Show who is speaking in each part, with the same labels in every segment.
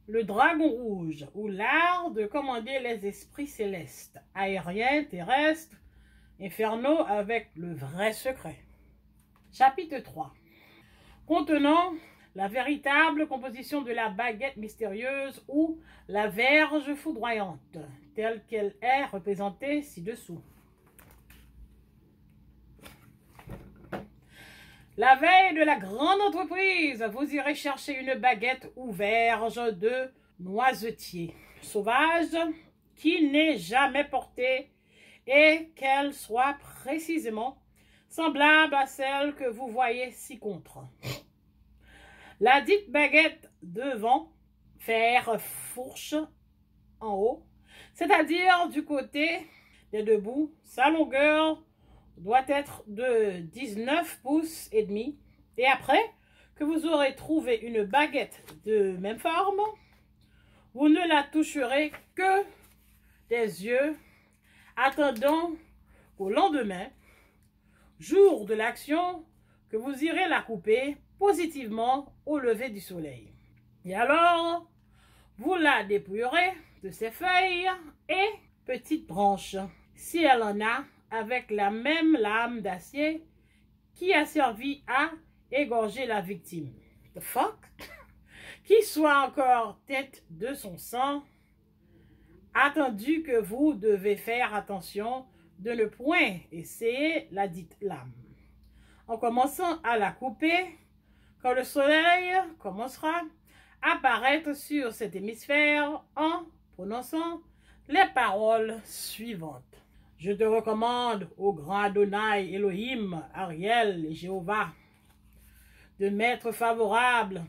Speaker 1: le dragon rouge, ou l'art de commander les esprits célestes, aériens, terrestres, infernaux, avec le vrai secret. Chapitre 3. Contenant la véritable composition de la baguette mystérieuse ou la verge foudroyante, telle qu'elle est représentée ci-dessous. La veille de la grande entreprise, vous irez chercher une baguette ou verge de noisetier sauvage qui n'est jamais portée et qu'elle soit précisément semblable à celle que vous voyez ci-contre. La dite baguette devant faire fourche en haut, c'est-à-dire du côté des deux bouts, sa longueur doit être de 19 pouces et demi. Et après que vous aurez trouvé une baguette de même forme, vous ne la toucherez que des yeux, attendant qu'au lendemain, jour de l'action, que vous irez la couper positivement au lever du soleil. Et alors, vous la dépouillerez de ses feuilles et petites branches, si elle en a, avec la même lame d'acier qui a servi à égorger la victime. The fuck? Qui soit encore teinte de son sang, attendu que vous devez faire attention de ne point essayer la dite lame. En commençant à la couper, quand le soleil commencera à apparaître sur cet hémisphère en prononçant les paroles suivantes. Je te recommande, ô grand Adonai, Elohim, Ariel et Jéhovah, de m'être favorable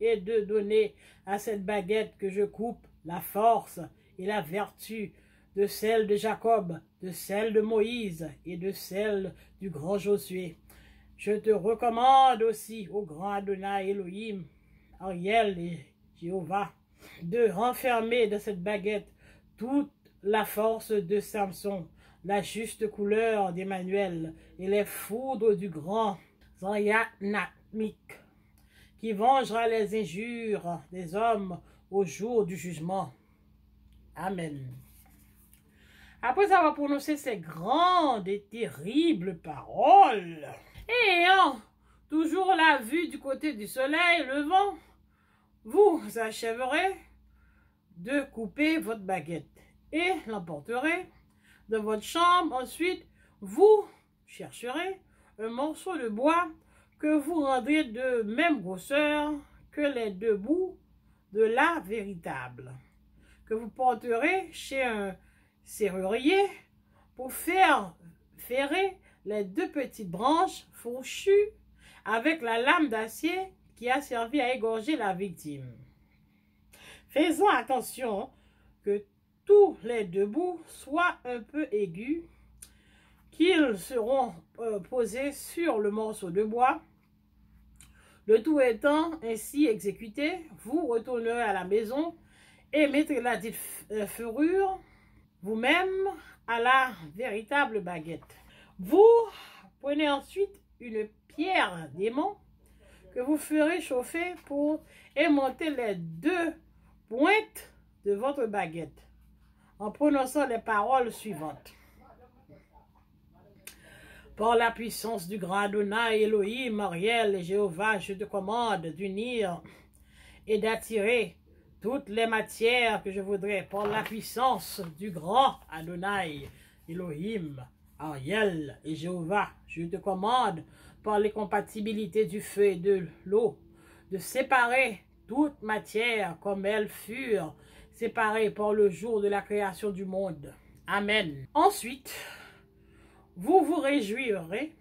Speaker 1: et de donner à cette baguette que je coupe la force et la vertu de celle de Jacob, de celle de Moïse et de celle du grand Josué. Je te recommande aussi, ô grand Adonai, Elohim, Ariel et Jéhovah, de renfermer dans cette baguette toute la force de Samson, la juste couleur d'Emmanuel et les foudres du grand Zayatnamik, qui vengera les injures des hommes au jour du jugement. Amen. Après avoir prononcé ces grandes et terribles paroles, et ayant toujours la vue du côté du soleil levant, vous achèverez de couper votre baguette et l'emporterez dans votre chambre. Ensuite, vous chercherez un morceau de bois que vous rendrez de même grosseur que les deux bouts de la véritable, que vous porterez chez un serrurier pour faire ferrer les deux petites branches fourchues avec la lame d'acier qui a servi à égorger la victime. Faisons attention que tous les deux bouts soient un peu aigus, qu'ils seront posés sur le morceau de bois. Le tout étant ainsi exécuté, vous retournerez à la maison et mettrez la dite ferrure vous-même à la véritable baguette. Vous prenez ensuite une pierre d'aimant que vous ferez chauffer pour aimanter les deux pointes de votre baguette en prononçant les paroles suivantes. Par la puissance du grand Adonai, Elohim, Ariel et Jéhovah, je te commande d'unir et d'attirer toutes les matières que je voudrais. Par la puissance du grand Adonai, Elohim, Ariel et Jéhovah, je te commande par les compatibilités du feu et de l'eau de séparer toute matière comme elles furent séparées par le jour de la création du monde. Amen. Ensuite, vous vous réjouirez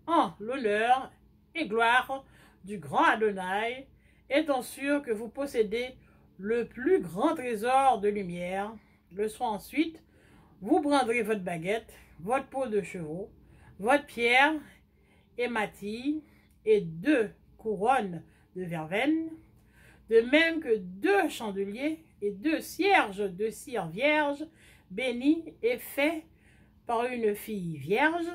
Speaker 1: en l'honneur et gloire du grand Adonai, étant sûr que vous possédez le plus grand trésor de lumière. Le soir ensuite, vous prendrez votre baguette, votre peau de chevaux, votre pierre hématille et 2 couronnes de verveine, de même que 2 chandeliers et 2 cierges de cire vierge, bénis et faits par une fille vierge.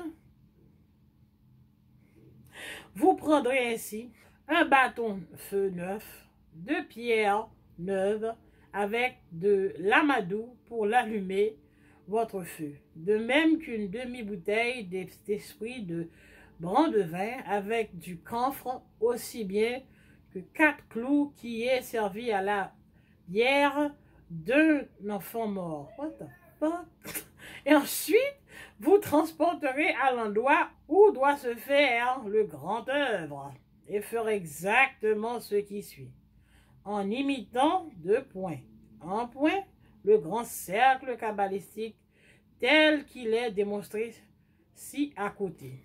Speaker 1: Vous prendrez ainsi un bâton feu neuf, 2 pierres neuve avec de l'amadou pour l'allumer votre feu. De même qu'une demi-bouteille d'esprit de brandevin avec du camphre, aussi bien que 4 clous qui est servi à la bière d'un enfant mort. What the fuck? Et ensuite, vous transporterez à l'endroit où doit se faire le grand œuvre et ferez exactement ce qui suit, en imitant 2 points. Un point, le grand cercle kabbalistique tel qu'il est démontré ci à côté.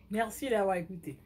Speaker 1: Merci d'avoir écouté.